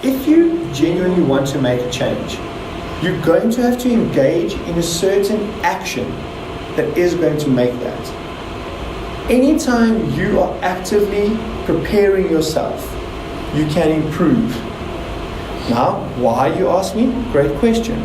if you genuinely want to make a change, you're going to have to engage in a certain action that is going to make that. Anytime you are actively preparing yourself, you can improve. Now, why, you ask me? Great question.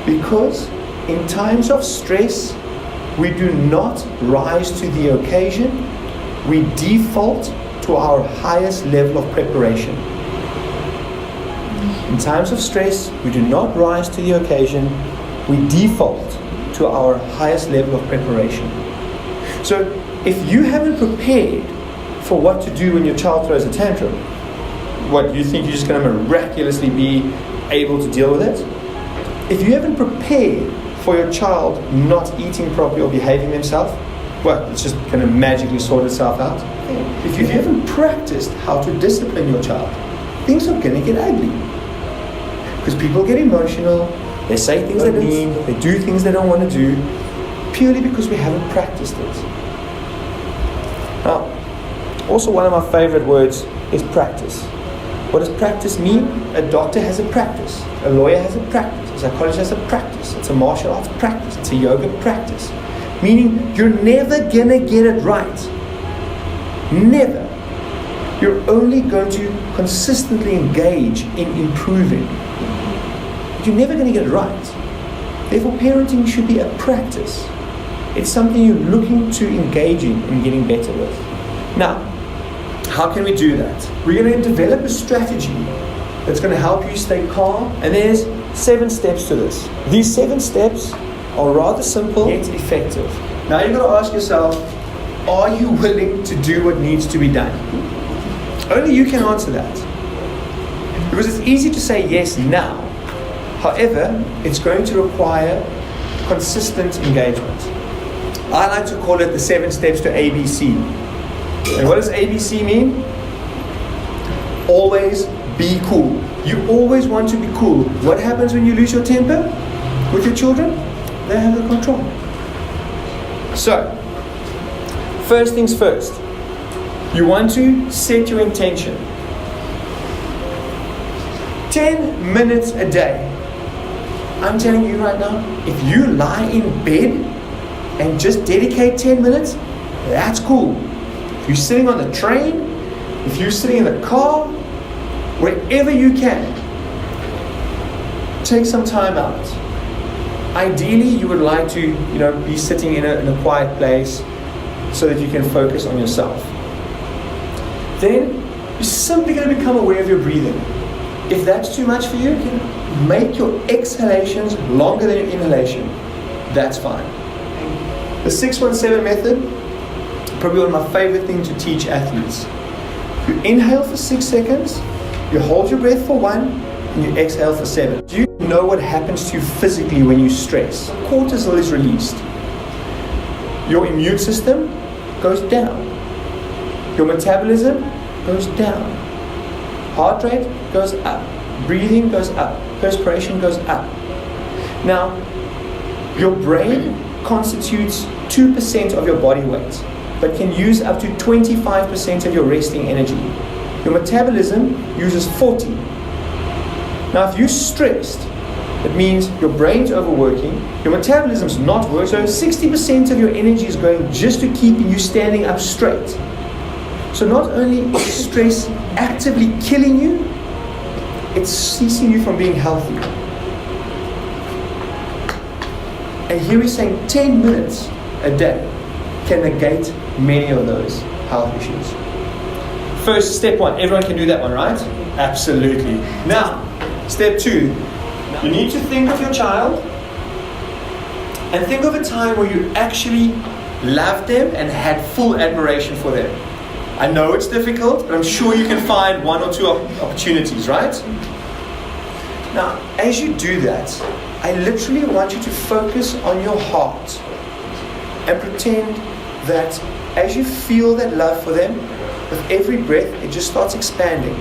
Because in times of stress, we do not rise to the occasion. We default to our highest level of preparation. In times of stress, we do not rise to the occasion. We default to our highest level of preparation. So, if you haven't prepared for what to do when your child throws a tantrum, what, you think you're just going to miraculously be able to deal with it? If you haven't prepared for your child not eating properly or behaving themselves, well, it's just going to magically sort itself out. If you haven't practiced how to discipline your child, things are going to get ugly. Because people get emotional, they say things they mean, they do things they don't want to do, purely because we haven't practiced it. Now, also one of my favorite words is practice. What does practice mean? A doctor has a practice, a lawyer has a practice, a psychologist has a practice, it's a martial arts practice, it's a yoga practice. Meaning, you're never gonna get it right. Never. You're only going to consistently engage in improving. But you're never gonna get it right. Therefore, parenting should be a practice. It's something you're looking to engage in and getting better with. Now, how can we do that? We're going to develop a strategy that's going to help you stay calm, and there's 7 steps to this. These 7 steps are rather simple yet effective. Now you've got to ask yourself, are you willing to do what needs to be done? Only you can answer that. Because it's easy to say yes now. However, it's going to require consistent engagement. I like to call it the 7 steps to ABC. And what does ABC mean? Always be cool. You always want to be cool. What happens when you lose your temper with your children? They have the control. So, first things first. You want to set your intention. 10 minutes a day. I'm telling you right now, if you lie in bed and just dedicate 10 minutes, that's cool. If you're sitting on the train, if you're sitting in the car, wherever you can, take some time out. Ideally, you would like to, be sitting in a quiet place so that you can focus on yourself. Then, you're simply going to become aware of your breathing. If that's too much for you, make your exhalations longer than your inhalation. That's fine. The 617 method, probably one of my favorite things to teach athletes. You inhale for 6 seconds, you hold your breath for 1, and you exhale for 7. Do you know what happens to you physically when you stress? Cortisol is released. Your immune system goes down. Your metabolism goes down. Heart rate goes up. Breathing goes up. Perspiration goes up. Now, your brain constitutes 2% of your body weight, but can use up to 25% of your resting energy. Your metabolism uses 40. Now, if you're stressed, it means your brain's overworking, your metabolism's not working, so 60% of your energy is going just to keeping you standing up straight. So not only is stress actively killing you, it's ceasing you from being healthy. And here he's saying 10 minutes a day can negate many of those health issues. First, step 1, everyone can do that one, right? Absolutely. Now, step 2, you need to think of your child and think of a time where you actually loved them and had full admiration for them. I know it's difficult, but I'm sure you can find 1 or 2 opportunities, right? Now, as you do that, I literally want you to focus on your heart and pretend that as you feel that love for them, with every breath, it just starts expanding.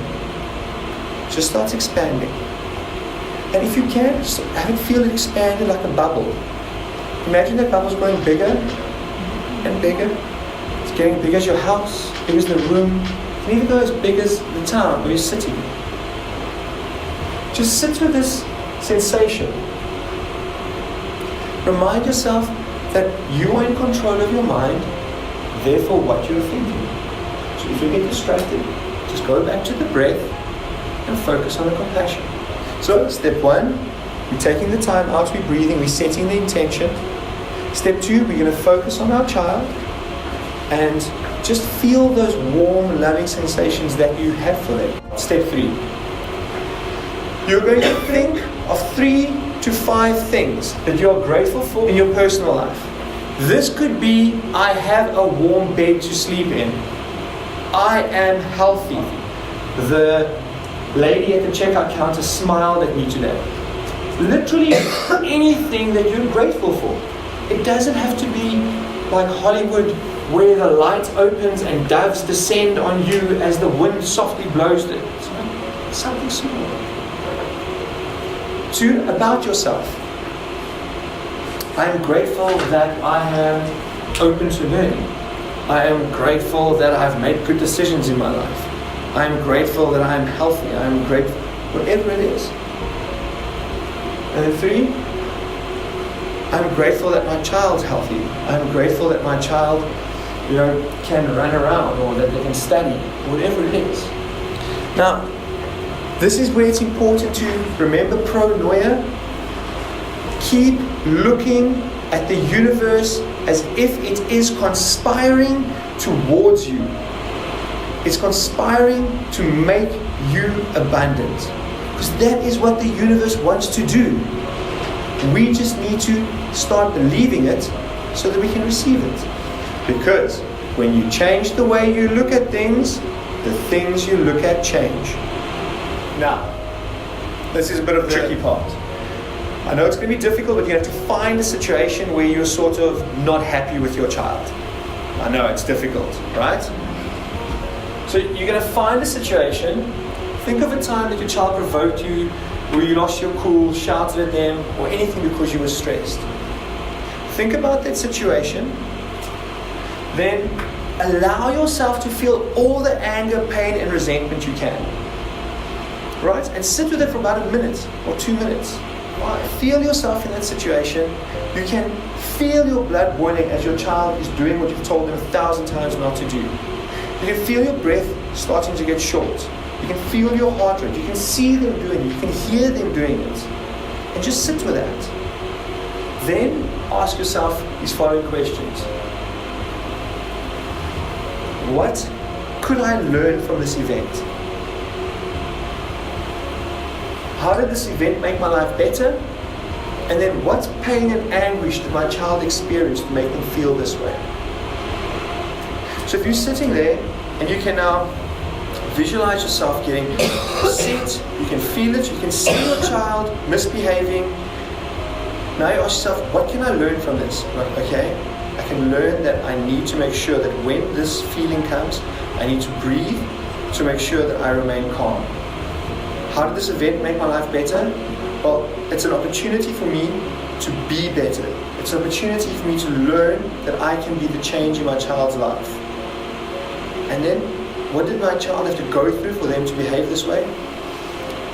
Just starts expanding. And if you can, just have it feel it expanded like a bubble. Imagine that bubble's growing bigger and bigger. It's getting big as your house, big as the room, and even go as big as the town where you're sitting. Just sit with this sensation. Remind yourself that you are in control of your mind, therefore what you're thinking. So if you get distracted, just go back to the breath and focus on the compassion. So step 1, we're taking the time out, we're breathing, we're setting the intention. Step 2, we're going to focus on our child and just feel those warm, loving sensations that you have for them. Step 3, you're going to think of 3 to 5 things that you're grateful for in your personal life. This could be, I have a warm bed to sleep in. I am healthy. The lady at the checkout counter smiled at me today. Literally anything that you're grateful for. It doesn't have to be like Hollywood, where the light opens and doves descend on you as the wind softly blows them. Something small. 2, about yourself. I am grateful that I am open to learning. I am grateful that I've made good decisions in my life. I am grateful that I am healthy. I am grateful, whatever it is. And then 3, I'm grateful that my child's healthy. I'm grateful that my child, can run around, or that they can study, whatever it is. Now, this is where it's important to remember pronoia. Keep looking at the universe as if it is conspiring towards you. It's conspiring to make you abundant. Because that is what the universe wants to do. We just need to start believing it so that we can receive it. Because when you change the way you look at things, the things you look at change. Now, this is a bit of the tricky part. I know it's going to be difficult, but you have to find a situation where you're sort of not happy with your child. I know it's difficult, right? So you're going to find a situation. Think of a time that your child provoked you, or you lost your cool, shouted at them, or anything because you were stressed. Think about that situation. Then allow yourself to feel all the anger, pain, and resentment you can. Right? And sit with it for about a minute or 2 minutes. Right? Feel yourself in that situation. You can feel your blood boiling as your child is doing what you've told them 1,000 times not to do. You can feel your breath starting to get short. You can feel your heart rate. You can see them doing it. You can hear them doing it. And just sit with that. Then ask yourself these following questions. What could I learn from this event? How did this event make my life better? And then what pain and anguish did my child experience to make them feel this way? So if you're sitting there and you can now visualize yourself getting set, you can feel it, you can see your child misbehaving. Now you ask yourself, what can I learn from this? Okay, I can learn that I need to make sure that when this feeling comes, I need to breathe to make sure that I remain calm. How did this event make my life better? Well, it's an opportunity for me to be better. It's an opportunity for me to learn that I can be the change in my child's life. And then, what did my child have to go through for them to behave this way?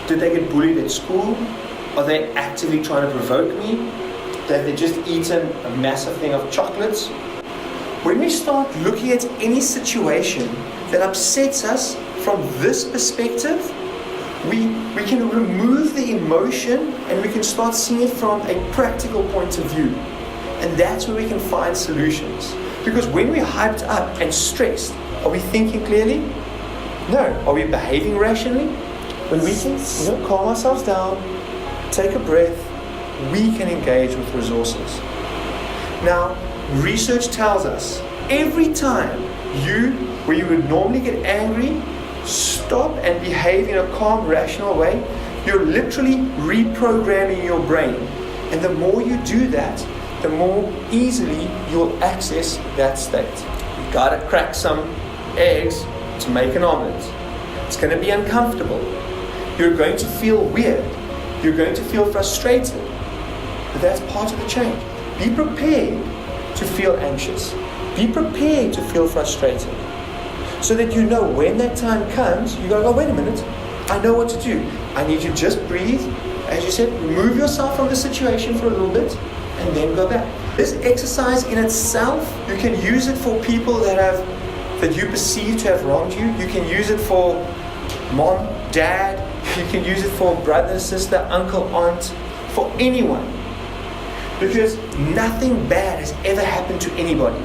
Did they get bullied at school? Are they actively trying to provoke me? Have they just eaten a massive thing of chocolates? When we start looking at any situation that upsets us from this perspective, we can remove the emotion and we can start seeing it from a practical point of view. And that's where we can find solutions. Because when we're hyped up and stressed, are we thinking clearly? No. Are we behaving rationally? When we can calm ourselves down, take a breath, we can engage with resources. Now, research tells us every time where you would normally get angry, stop and behave in a calm, rational way, you're literally reprogramming your brain. And the more you do that, the more easily you'll access that state. You've got to crack some eggs to make an omelet. It's going to be uncomfortable. You're going to feel weird. You're going to feel frustrated. But that's part of the change. Be prepared to feel anxious. Be prepared to feel frustrated. So that you know when that time comes, you go, oh, wait a minute, I know what to do. I need you to just breathe. As you said, remove yourself from the situation for a little bit and then go back. This exercise in itself, you can use it for people that you perceive to have wronged you. You can use it for mom, dad. You can use it for brother, sister, uncle, aunt, for anyone. Because nothing bad has ever happened to anybody.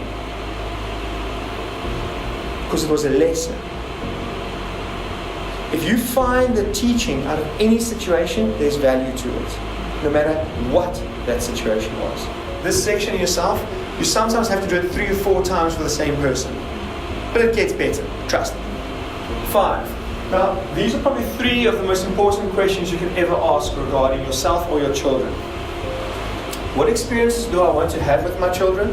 Because it was a lesson. If you find the teaching out of any situation, there's value to it, no matter what that situation was. This section of yourself, you sometimes have to do it 3 or 4 times for the same person. But it gets better, trust me. 5. Now, these are probably 3 of the most important questions you can ever ask regarding yourself or your children. What experiences do I want to have with my children?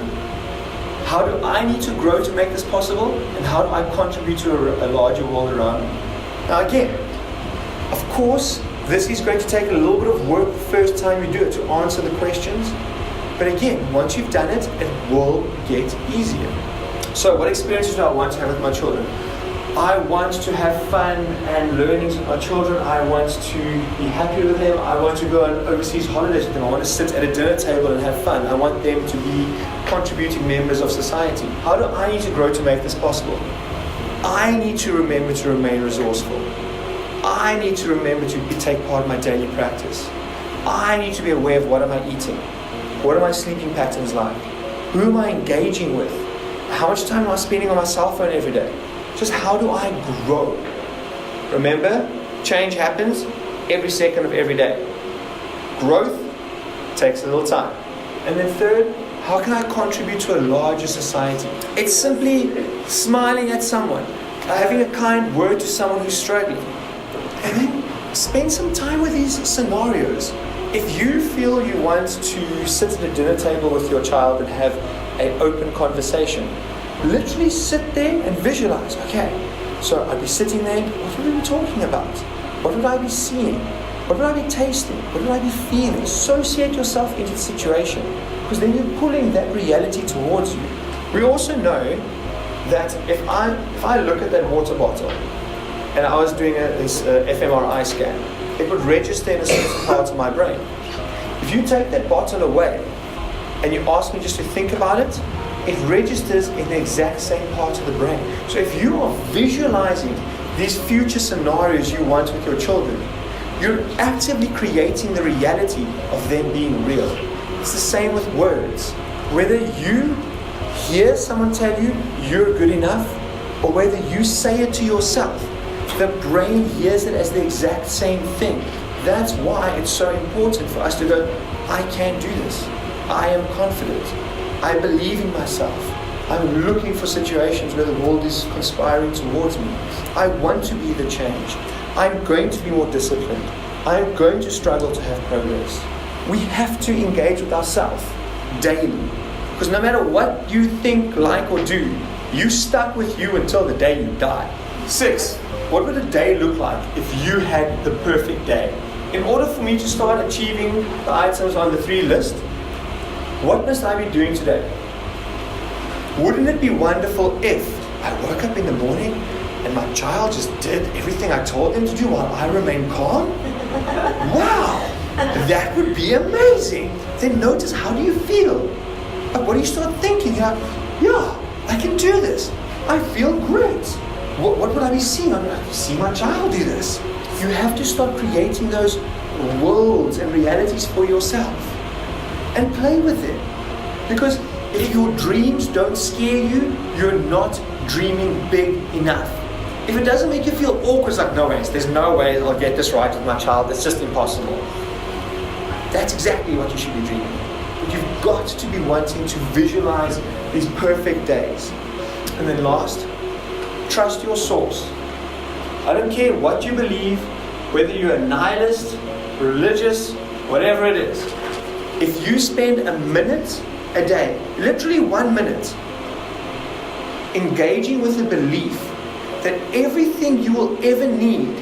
How do I need to grow to make this possible? And how do I contribute to a larger world around me? Now again, of course, this is going to take a little bit of work the first time you do it to answer the questions. But again, once you've done it, it will get easier. So what experiences do I want to have with my children? I want to have fun and learnings with my children. I want to be happy with them. I want to go on overseas holidays with them. I want to sit at a dinner table and have fun. I want them to be contributing members of society. How do I need to grow to make this possible? I need to remember to remain resourceful. I need to remember to take part in my daily practice. I need to be aware of what am I eating? What are my sleeping patterns like? Who am I engaging with? How much time am I spending on my cell phone every day? Just how do I grow? Remember, change happens every second of every day. Growth takes a little time. And then third, how can I contribute to a larger society? It's simply smiling at someone, having a kind word to someone who's struggling. And then spend some time with these scenarios. If you feel you want to sit at a dinner table with your child and have an open conversation, literally sit there and visualize. Okay, so I'd be sitting there, what would we be talking about? What would I be seeing? What would I be tasting? What would I be feeling? Associate yourself into the situation, because then you're pulling that reality towards you. We also know that if I look at that water bottle and I was doing this fMRI scan, it would register in a certain part of my brain. If you take that bottle away and you ask me just to think about it, it registers in the exact same part of the brain. So if you are visualizing these future scenarios you want with your children, you're actively creating the reality of them being real. It's the same with words. Whether you hear someone tell you you're good enough, or whether you say it to yourself, the brain hears it as the exact same thing. That's why it's so important for us to go, I can do this. I am confident. I believe in myself. I'm looking for situations where the world is conspiring towards me. I want to be the change. I'm going to be more disciplined. I'm going to struggle to have progress. We have to engage with ourselves daily. Because no matter what you think, like, or do, you're stuck with you until the day you die. 6. What would a day look like if you had the perfect day? In order for me to start achieving the items on the 3 list, what must I be doing today? Wouldn't it be wonderful if I woke up in the morning and my child just did everything I told them to do while I remained calm? Wow! That would be amazing! Then notice, how do you feel? What do you start thinking? Yeah, I can do this. I feel great. What would I be seeing? I would see my child do this. You have to start creating those worlds and realities for yourself and play with them. Because if your dreams don't scare you, you're not dreaming big enough. If it doesn't make you feel awkward, it's like, no ways, there's no way I'll get this right with my child, it's just impossible. That's exactly what you should be dreaming. But you've got to be wanting to visualize these perfect days. And then last, trust your source. I don't care what you believe, whether you're a nihilist, religious, whatever it is. If you spend a minute a day, literally 1 minute, engaging with the belief that everything you will ever need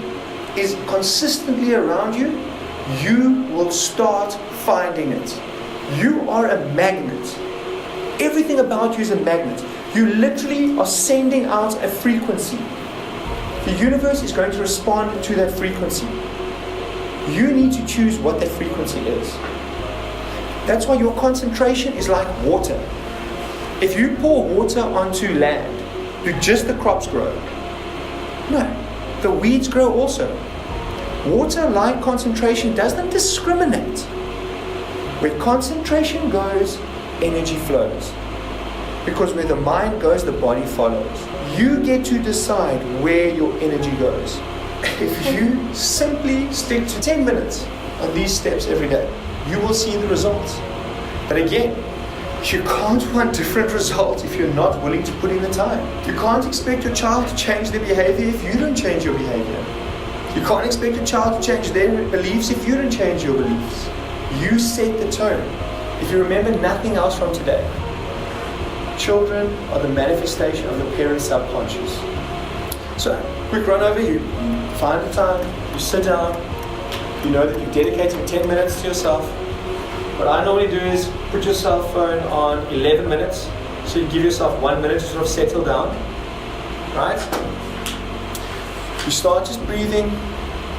is consistently around you, you will start finding it. You are a magnet. Everything about you is a magnet. You literally are sending out a frequency. The universe is going to respond to that frequency. You need to choose what that frequency is. That's why your concentration is like water. If you pour water onto land, do just the crops grow? No, the weeds grow also. Water, like concentration, doesn't discriminate. Where concentration goes, energy flows. Because where the mind goes, the body follows. You get to decide where your energy goes. If you simply stick to 10 minutes on these steps every day, you will see the results. But again, you can't want different results if you're not willing to put in the time. You can't expect your child to change their behavior if you don't change your behavior. You can't expect your child to change their beliefs if you don't change your beliefs. You set the tone. If you remember nothing else from today, children are the manifestation of the parent's subconscious. So, quick run over, you find the time, you sit down, you know that you're dedicating 10 minutes to yourself. What I normally do is put your cell phone on 11 minutes, so you give yourself 1 minute to sort of settle down, right? You start just breathing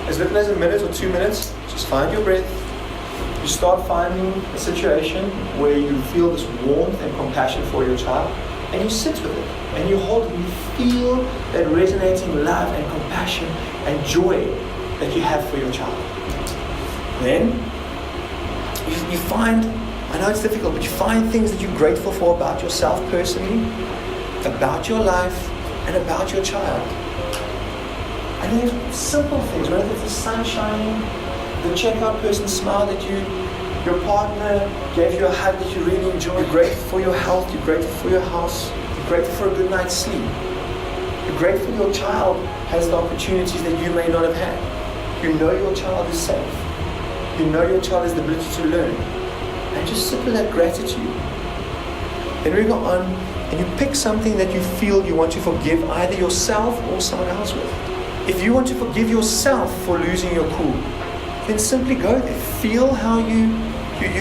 as little as a minute or 2 minutes, just find your breath. You start finding a situation where you feel this warmth and compassion for your child, and you sit with it, and you hold it, and you feel that resonating love and compassion and joy that you have for your child. Then, you find, I know it's difficult, but you find things that you're grateful for about yourself personally, about your life, and about your child. And then simple things, whether it's the sun shining, the checkout person smiled at you, your partner gave you a hug that you really enjoyed. You're grateful for your health, you're grateful for your house, you're grateful for a good night's sleep. You're grateful your child has the opportunities that you may not have had. You know your child is safe. You know your child has the ability to learn. And just sit with that gratitude. Then we go on and you pick something that you feel you want to forgive either yourself or someone else with. If you want to forgive yourself for losing your cool, then simply go there. Feel how you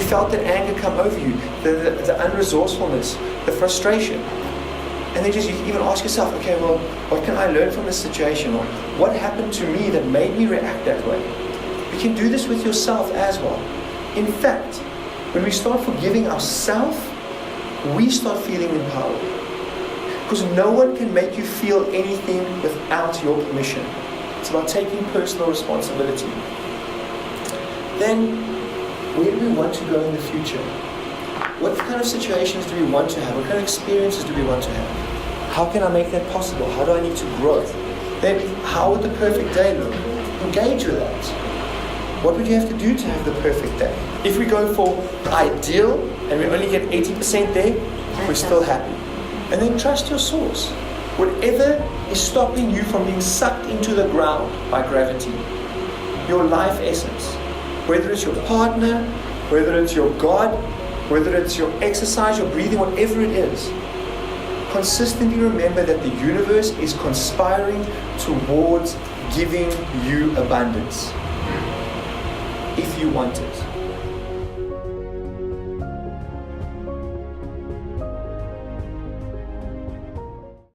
felt that anger come over you, the unresourcefulness, the frustration. And then just you even ask yourself, okay, well, what can I learn from this situation? Or what happened to me that made me react that way? You can do this with yourself as well. In fact, when we start forgiving ourselves, we start feeling empowered. Because no one can make you feel anything without your permission. It's about taking personal responsibility. Then, where do we want to go in the future? What kind of situations do we want to have? What kind of experiences do we want to have? How can I make that possible? How do I need to grow? Then, how would the perfect day look? Engage with that. What would you have to do to have the perfect day? If we go for ideal and we only get 80% there, we're still happy. And then trust your source. Whatever is stopping you from being sucked into the ground by gravity, your life essence, whether it's your partner, whether it's your God, whether it's your exercise, your breathing, whatever it is, consistently remember that the universe is conspiring towards giving you abundance if you want it.